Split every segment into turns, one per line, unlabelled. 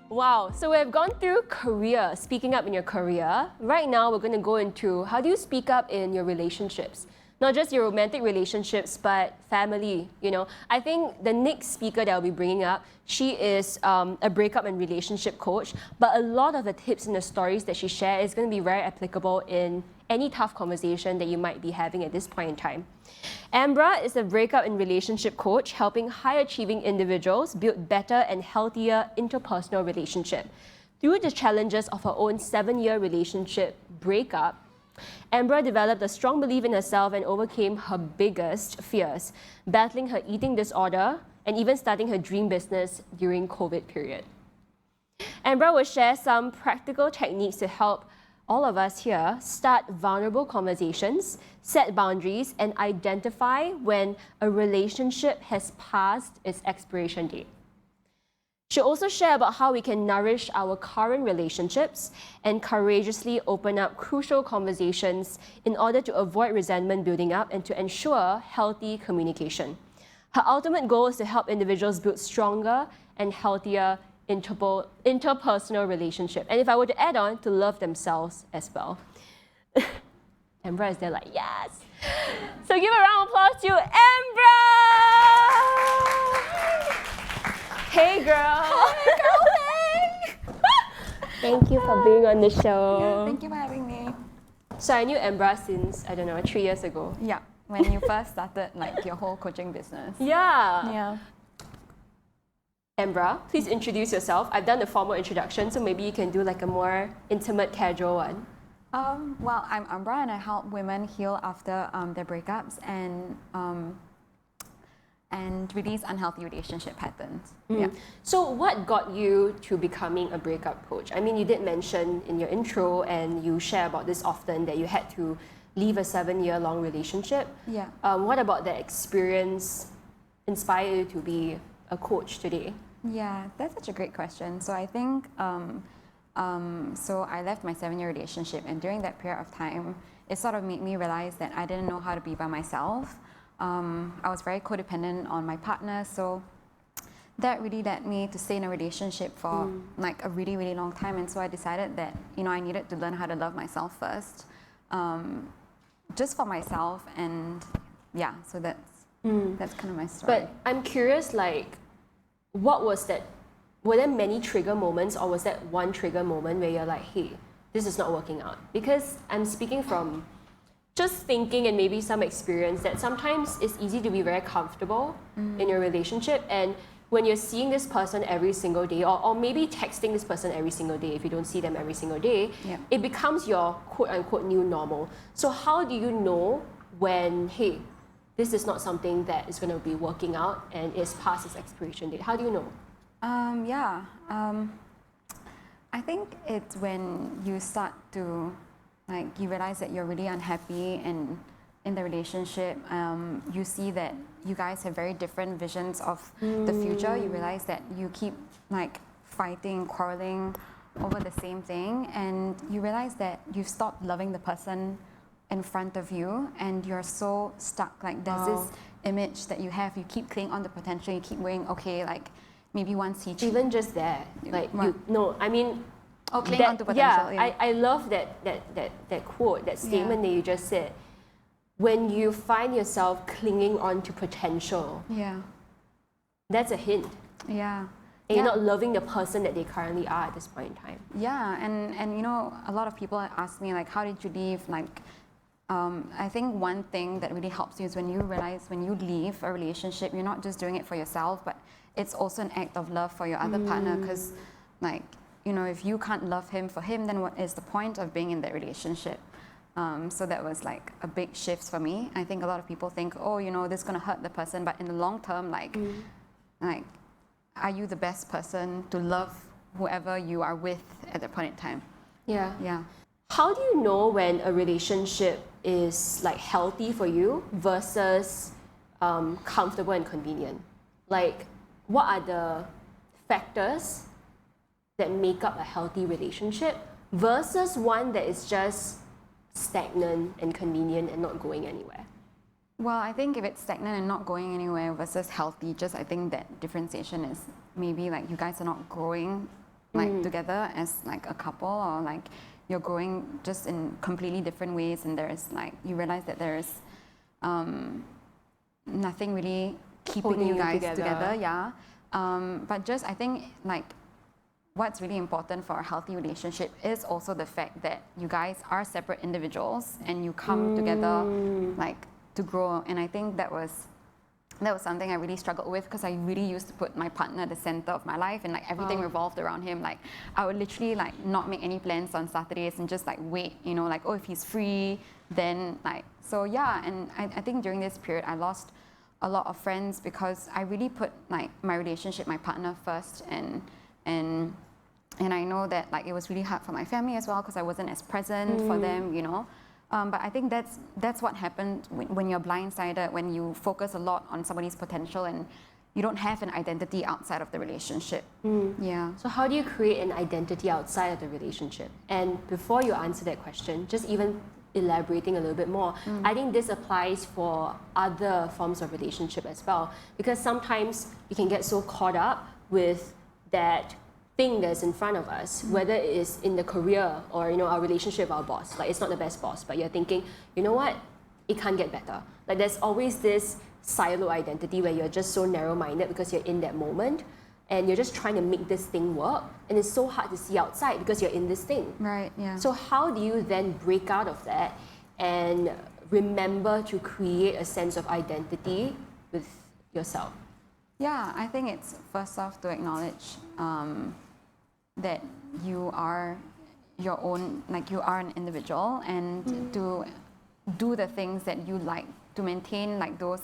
Wow, so we've gone through career, speaking up in your career. Right now, we're going to go into how do you speak up in your relationships? Not just your romantic relationships, but family, I think the next speaker that I'll be bringing up, she is a breakup and relationship coach, but a lot of the tips and the stories that she shares is going to be very applicable in any tough conversation that you might be having at this point in time. Ambra is a breakup and relationship coach helping high-achieving individuals build better and healthier interpersonal relationships. Through the challenges of her own 7-year relationship breakup, Ambra developed a strong belief in herself and overcame her biggest fears, battling her eating disorder and even starting her dream business during COVID period. Ambra will share some practical techniques to help all of us here start vulnerable conversations, set boundaries, and identify when a relationship has passed its expiration date. She'll also share about how we can nourish our current relationships and courageously open up crucial conversations in order to avoid resentment building up and to ensure healthy communication. Her ultimate goal is to help individuals build stronger and healthier interpersonal relationship. And if I were to add on, to love themselves as well. Ambra is there like, yes! So give a round of applause to Ambra! Hey girl!
Hi girl, hey!
Thank you for being on the show.
Yeah, thank you for having me.
So I knew Ambra since, 3 years ago.
Yeah, when you first started like your whole coaching business.
Yeah.
Yeah.
Ambra, please introduce yourself. I've done the formal introduction, so maybe you can do like a more intimate, casual one.
Well, I'm Ambra and I help women heal after their breakups and release unhealthy relationship patterns. Yeah.
So what got you to becoming a breakup coach? I mean, you did mention in your intro and you share about this often that you had to leave a 7-year-long relationship.
Yeah.
What about that experience inspired you to be a coach today?
Yeah, that's such a great question. So I think, so I left my 7-year relationship, and during that period of time, it sort of made me realize that I didn't know how to be by myself. I was very codependent on my partner, so that really led me to stay in a relationship for like a really, really long time. And so I decided that, I needed to learn how to love myself first, just for myself. And yeah, so that's kind of my story.
But I'm curious, like, what was that? Were there many trigger moments, or was that one trigger moment where you're like, hey, this is not working out? Because I'm speaking from just thinking and maybe some experience that sometimes it's easy to be very comfortable in your relationship, and when you're seeing this person every single day, or maybe texting this person every single day if you don't see them every single day, it becomes your quote-unquote new normal. So how do you know when, hey, this is not something that is going to be working out and is past its expiration date? How do you know?
I think it's when you start to, like, you realize that you're really unhappy and in the relationship. You see that you guys have very different visions of the future. You realize that you keep like fighting, quarreling over the same thing, and you realize that you've stopped loving the person in front of you, and you're so stuck. Like there's this image that you have. You keep clinging on the potential. You keep going, okay, like maybe once he cheats.
Even just that, like
cling on to potential.
Yeah, I love that quote, that statement that you just said. When you find yourself clinging on to potential, that's a hint.
Yeah.
And you're not loving the person that they currently are at this point in time.
Yeah, and a lot of people ask me like, how did you leave? Like, I think one thing that really helps you is when you realize when you leave a relationship, you're not just doing it for yourself, but it's also an act of love for your other partner. Because, like, if you can't love him for him, then what is the point of being in that relationship? So that was like a big shift for me. I think a lot of people think, oh, this is gonna hurt the person, but in the long term, like, are you the best person to love whoever you are with at that point in time?
Yeah.
Yeah.
How do you know when a relationship is like healthy for you versus comfortable and convenient? Like, what are the factors that make up a healthy relationship versus one that is just stagnant and convenient and not going anywhere?
Well, I think if it's stagnant and not going anywhere versus healthy, I think that differentiation is maybe like you guys are not growing like together as like a couple, or like you're growing just in completely different ways, and there's like you realize that there's nothing really keeping you guys together. Yeah. But just I think like what's really important for a healthy relationship is also the fact that you guys are separate individuals and you come together like to grow. And I think that was something I really struggled with, because I really used to put my partner at the center of my life, and like everything revolved around him. Like I would literally like not make any plans on Saturdays and just like wait, you know, like, oh, if he's free, then like, so yeah. And I think during this period I lost a lot of friends because I really put like my relationship, my partner first, and I know that like it was really hard for my family as well, because I wasn't as present for them, you know. But I think that's what happened when you're blindsided, when you focus a lot on somebody's potential and you don't have an identity outside of the relationship. Yeah.
So how do you create an identity outside of the relationship? And before you answer that question, just even elaborating a little bit more, I think this applies for other forms of relationship as well, because sometimes we can get so caught up with that thing that's in front of us, whether it is in the career or, you know, our relationship with our boss. Like, it's not the best boss, but you're thinking, you know what, it can't get better. Like, there's always this silo identity where you're just so narrow-minded because you're in that moment and you're just trying to make this thing work, and it's so hard to see outside because you're in this thing.
Right, yeah.
So how do you then break out of that and remember to create a sense of identity with yourself?
Yeah, I think it's first off to acknowledge that you are your own, like you are an individual, and to do the things that you like, to maintain like those,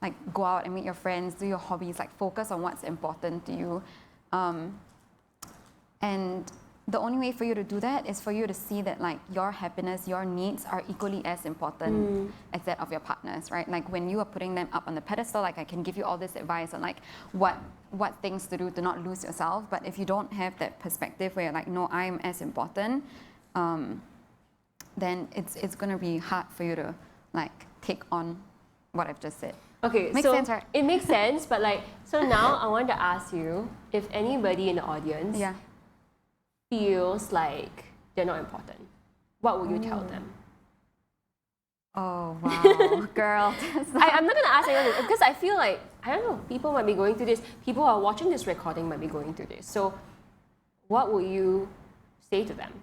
like go out and meet your friends, do your hobbies, like focus on what's important to you. And the only way for you to do that is for you to see that like your happiness, your needs are equally as important as that of your partner's, right? Like when you are putting them up on the pedestal, like I can give you all this advice on like what things to do to not lose yourself, but if you don't have that perspective where you're like, no, I'm as important, then it's gonna be hard for you to like take on what I've just said.
Okay,
makes
so
sense, right?
It makes sense, but like, so now I want to ask you, if anybody in the audience feels like they're not important, what will you tell them?
Oh, wow, girl.
I'm not going to ask anyone, because I feel like, I don't know, people might be going through this, people who are watching this recording might be going through this. So what will you say to them?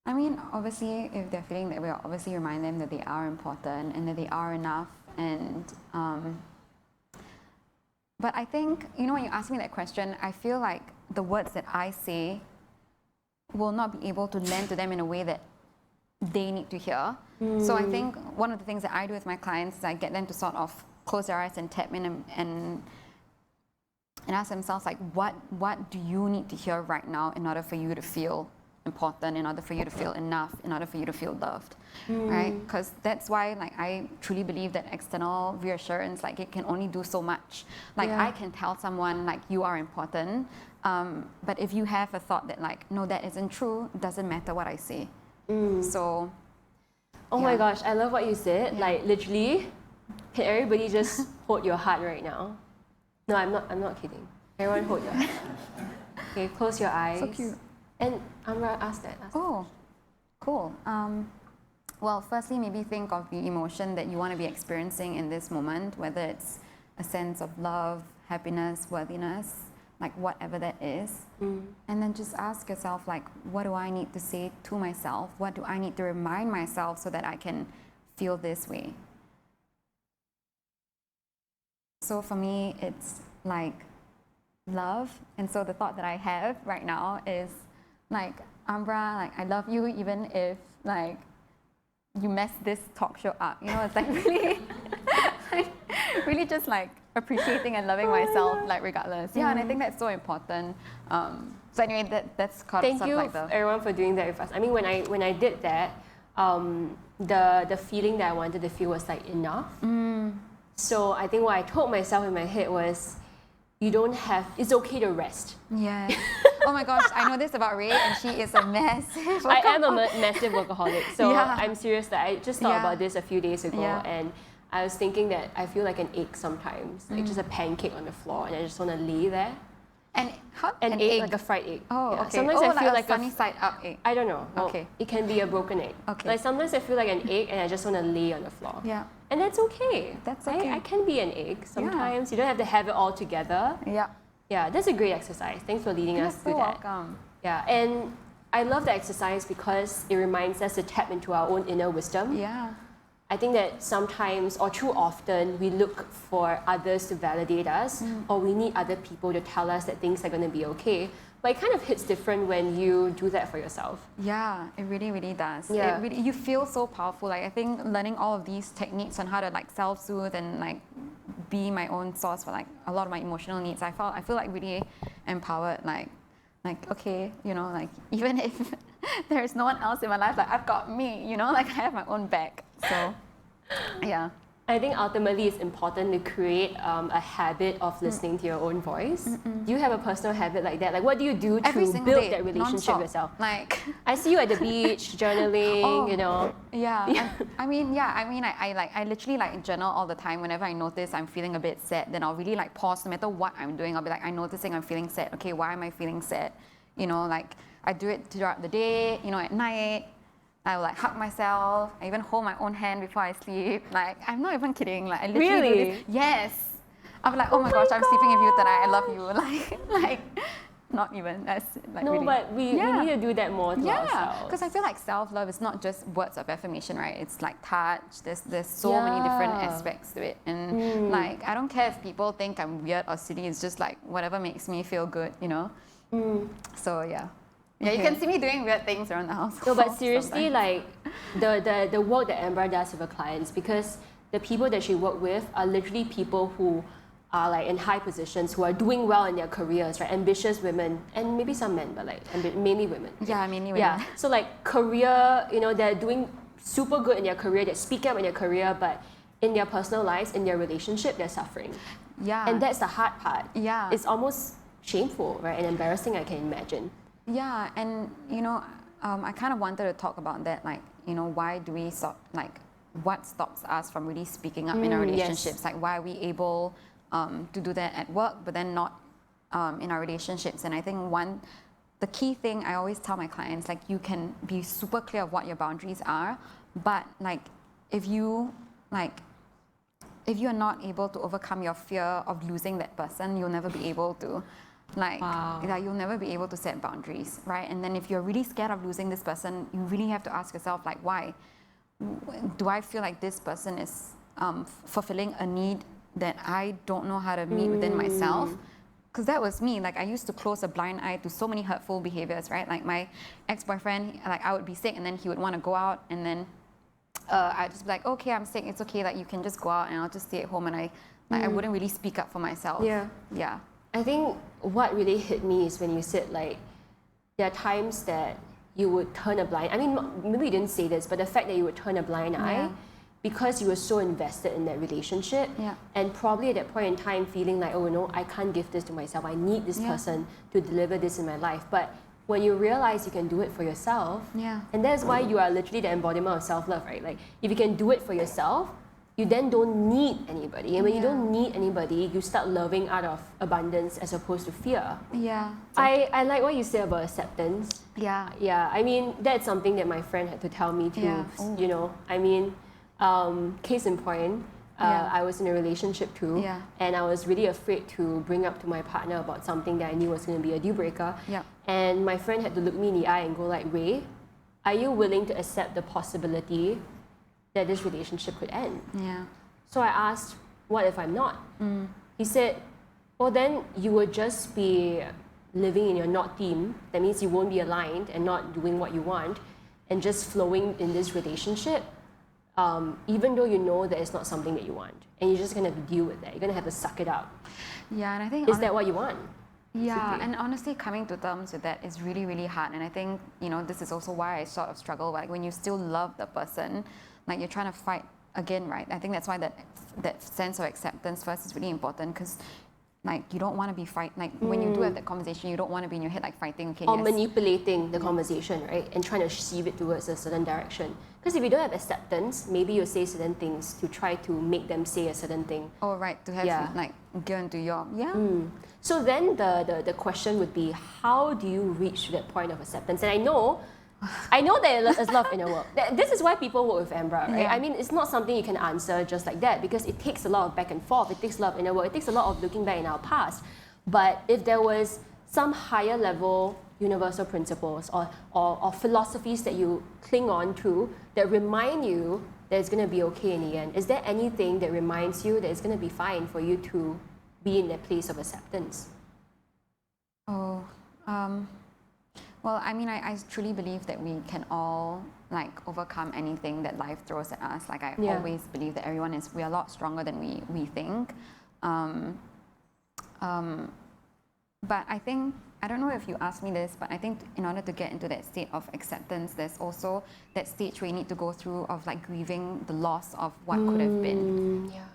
I mean, obviously, if they're feeling that way, obviously remind them that they are important and that they are enough. And but I think, you know, when you ask me that question, I feel like the words that I say will not be able to land to them in a way that they need to hear. So I think one of the things that I do with my clients is I get them to sort of close their eyes and tap in and ask themselves, like, what do you need to hear right now in order for you to feel important, in order for you to feel enough, in order for you to feel loved, right? Because that's why, like, I truly believe that external reassurance, like, it can only do so much. Like, I can tell someone, like, you are important, but if you have a thought that, like, no, that isn't true, it doesn't matter what I say. So,
oh my gosh, I love what you said. Like, literally, can everybody just hold your heart right now? No, I'm not kidding. Everyone hold your heart. Okay, close your eyes.
So cute.
And Ambra, ask that.
Oh, cool. Well, firstly, maybe think of the emotion that you want to be experiencing in this moment, whether it's a sense of love, happiness, worthiness, like whatever that is. And then just ask yourself, like, what do I need to say to myself? What do I need to remind myself so that I can feel this way? So for me, it's like love. And so the thought that I have right now is, like, Ambra, like, I love you even if, like, you mess this talk show up. You know, it's like really, like, really just like appreciating and loving myself, like, regardless. Yeah, and I think that's so important. So anyway, that's kind of
Thank you,
like
everyone, for doing that with us. I mean, when I did that, the feeling that I wanted to feel was like enough. So I think what I told myself in my head was, it's okay to rest.
Yeah. Oh my gosh, I know this about Ray, and she is a massive
I am a massive workaholic. So
Yeah.
I'm serious that I just thought about this a few days ago,
Yeah.
and I was thinking that I feel like an egg sometimes, like just a pancake on the floor, and I just want to lay there An egg, like a fried egg.
Oh,
Yeah.
okay.
Sometimes I feel
like
like
a sunny side up egg.
I don't know. Well,
Okay.
It can be a broken egg.
Okay.
Like sometimes I feel like an egg and I just want to lay on the floor.
Yeah.
And that's okay.
That's okay.
I can be an egg sometimes. You don't have to have it all together.
Yeah.
Yeah, that's a great exercise. Thanks for leading us through
so
that.
welcome.
Yeah, and I love the exercise because it reminds us to tap into our own inner wisdom.
Yeah.
I think that sometimes, or too often, we look for others to validate us, or we need other people to tell us that things are going to be okay. But it kind of hits different when you do that for yourself.
Yeah, it really, really does.
Yeah.
It really, you feel so powerful. Like I think learning all of these techniques on how to like self-soothe and like be my own source for like a lot of my emotional needs, I feel like really empowered. Like okay, you know, like even if there's no one else in my life, like I've got me, you know, like I have my own back. So yeah.
I think ultimately it's important to create a habit of listening to your own voice. Do you have a personal habit like that? Like what do you do
Every
to
single
build
day,
that relationship
non-stop.
with yourself?
Like
I see you at the beach, journaling, you know.
Yeah. I mean, I literally like journal all the time. Whenever I notice I'm feeling a bit sad, then I'll really like pause. No matter what I'm doing, I'll be like, I'm noticing I'm feeling sad. Okay, why am I feeling sad? You know, like I do it throughout the day. You know, at night, I will like hug myself. I even hold my own hand before I sleep. Like I'm not even kidding. Like I literally do
Really?
this. Yes. I'm like, oh my gosh, I'm sleeping with you tonight. I love you. Like. Not even as like
No,
really.
but we need to do that more to
Yeah,
ourselves.
because I feel like self-love is not just words of affirmation, right? It's like touch. There's so many different aspects to it, and like I don't care if people think I'm weird or silly. It's just like whatever makes me feel good, you know. So yeah, you can see me doing weird things around the house.
No, but seriously,
sometimes.
like the work that Ambra does with her clients, because the people that she works with are literally people who are like in high positions, who are doing well in their careers, right? Ambitious women, and maybe some men, but like mainly women.
Yeah, mainly women.
Yeah, so like career, you know, they're doing super good in their career, they speak up in their career, but in their personal lives, in their relationship, they're suffering.
Yeah.
And that's the hard part.
Yeah.
It's almost shameful, right? And embarrassing, I can imagine.
Yeah, and you know, I kind of wanted to talk about that, like, you know, why do we what stops us from really speaking up in our relationships?
Yes.
Like, why are we able to do that at work, but then not in our relationships? And I think the key thing I always tell my clients, like, you can be super clear of what your boundaries are, but like, if you are not able to overcome your fear of losing that person, you'll never be able to. Like, you'll never be able to set boundaries, right? And then if you're really scared of losing this person, you really have to ask yourself, like, why? Do I feel like this person is fulfilling a need that I don't know how to meet within myself? Because that was me. Like, I used to close a blind eye to so many hurtful behaviors, right? Like my ex-boyfriend, like I would be sick and then he would want to go out, and then I'd just be like, okay, I'm sick, it's okay, like you can just go out and I'll just stay at home, and I wouldn't really speak up for myself. Yeah.
I think what really hit me is when you said, like, there are times that you would turn a blind, I mean, maybe you didn't say this, but the fact that you would turn a blind eye because you were so invested in that relationship, and probably at that point in time feeling like, oh no, I can't give this to myself, I need this person to deliver this in my life. But when you realize you can do it for yourself, and that's why you are literally the embodiment of self-love, right? Like, if you can do it for yourself, you then don't need anybody. And when you don't need anybody, you start loving out of abundance as opposed to fear.
Yeah.
I like what you say about acceptance.
Yeah.
Yeah, I mean, that's something that my friend had to tell me too.
Yeah.
You know, I mean, case in point, I was in a relationship too, and I was really afraid to bring up to my partner about something that I knew was going to be a deal breaker. And my friend had to look me in the eye and go like, Ray, are you willing to accept the possibility that this relationship could end? So I asked, what if I'm not? He said, well, then you would just be living in your not theme. That means you won't be aligned and not doing what you want and just flowing in this relationship, even though you know that it's not something that you want. And you're just going to have to deal with that. You're going to have to suck it up.
Yeah, and I think...
Is that what you want?
Yeah,
basically?
and honestly, coming to terms with that is really, really hard. And I think, you know, this is also why I sort of struggle. Like, when you still love the person, like, you're trying to fight again, right? I think that's why that sense of acceptance first is really important, because like you don't want to be when you do have that conversation, you don't want to be in your head like fighting. Okay,
or
yes.
manipulating the conversation, right? And trying to sheave it towards a certain direction. Because if you don't have acceptance, maybe you'll say certain things to try to make them say a certain thing.
Oh, right, to have like go into your
So then the question would be, how do you reach that point of acceptance? And I know that there's a lot of inner work. This is why people work with Ambra, right?
Yeah.
I mean, it's not something you can answer just like that, because it takes a lot of back and forth. It takes a lot of inner work. It takes a lot of looking back in our past. But if there was some higher level universal principles or philosophies that you cling on to that remind you that it's going to be okay in the end, is there anything that reminds you that it's going to be fine for you to be in that place of acceptance?
Oh, well, I mean, I truly believe that we can all like overcome anything that life throws at us. Like I always believe that we are a lot stronger than we think. But I think, I don't know if you asked me this, but I think in order to get into that state of acceptance, there's also that stage where you need to go through of like grieving the loss of what could have been.
Yeah.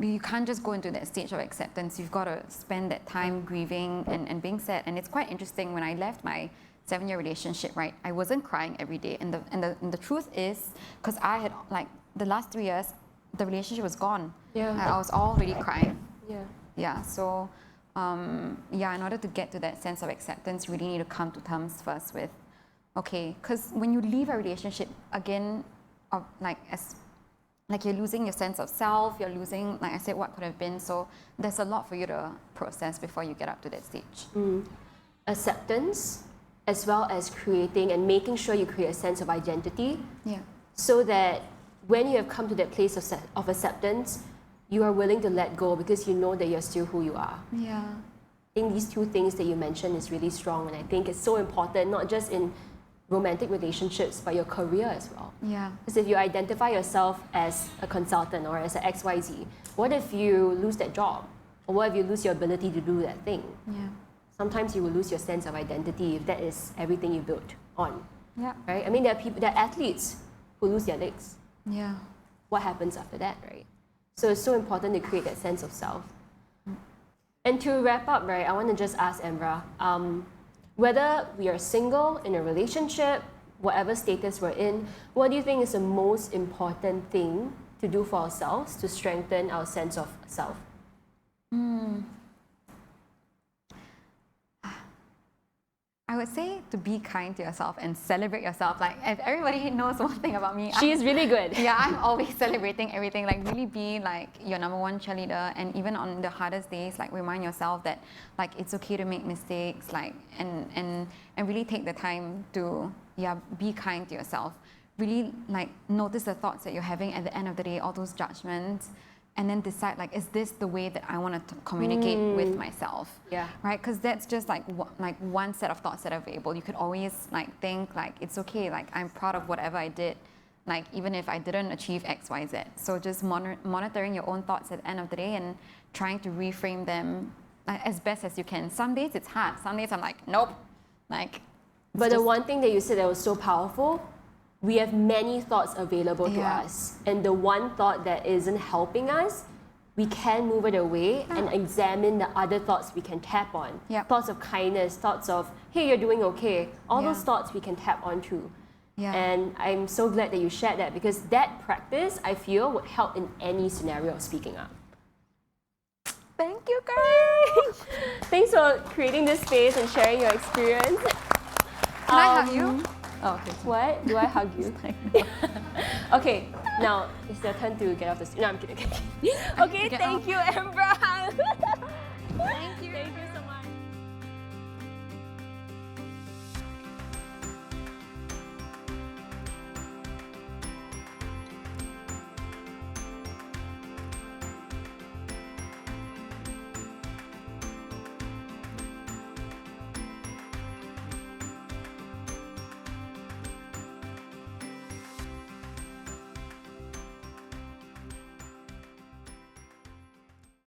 You can't just go into that stage of acceptance. You've got to spend that time grieving and being sad. And it's quite interesting, when I left my 7-year relationship, right, I wasn't crying every day. And the truth is, because I had like the last 3 years, the relationship was gone.
Yeah.
I was already crying.
Yeah.
Yeah, so in order to get to that sense of acceptance, you really need to come to terms first with, okay, because when you leave a relationship, again, you're losing your sense of self, you're losing, like I said, what could have been. So there's a lot for you to process before you get up to that stage.
Acceptance, as well as creating and making sure you create a sense of identity.
Yeah.
So that when you have come to that place of acceptance, you are willing to let go because you know that you're still who you are.
Yeah.
I think these two things that you mentioned is really strong, and I think it's so important, not just in romantic relationships, but your career as well.
Yeah.
Because if you identify yourself as a consultant or as an XYZ, what if you lose that job? Or what if you lose your ability to do that thing?
Yeah.
Sometimes you will lose your sense of identity if that is everything you built on.
Yeah.
Right? I mean, there are athletes who lose their legs.
Yeah.
What happens after that, right? So it's so important to create that sense of self. And to wrap up, right, I want to just ask Ambra, whether we are single, in a relationship, whatever status we're in, what do you think is the most important thing to do for ourselves to strengthen our sense of self?
I would say to be kind to yourself and celebrate yourself. Like, if everybody knows one thing about me,
She is really good.
yeah, I'm always celebrating everything. Like, really be like your number one cheerleader, and even on the hardest days, like remind yourself that like it's okay to make mistakes. Like, and really take the time to be kind to yourself. Really like notice the thoughts that you're having at the end of the day, all those judgments. And then decide, like, is this the way that I want to communicate with myself?
Yeah.
Right? Because that's just like one set of thoughts that are available. You could always like think like it's okay, like I'm proud of whatever I did, like even if I didn't achieve X, Y, Z. So just monitoring your own thoughts at the end of the day and trying to reframe them as best as you can. Some days it's hard. Some days I'm like, nope. Like.
But the one thing that you said that was so powerful, we have many thoughts available to us. And the one thought that isn't helping us, we can move it away and examine the other thoughts we can tap on. Thoughts of kindness, thoughts of, hey, you're doing okay. All those thoughts we can tap onto. And I'm so glad that you shared that, because that practice, I feel, would help in any scenario of speaking up.
Thank you, guys.
Thanks for creating this space and sharing your experience.
Can I hug you? Oh, okay.
What? Do I hug you? Okay, now it's your turn to get off the stage. No, I'm kidding. Okay, thank you, Ambra.
Thank you.
Thank you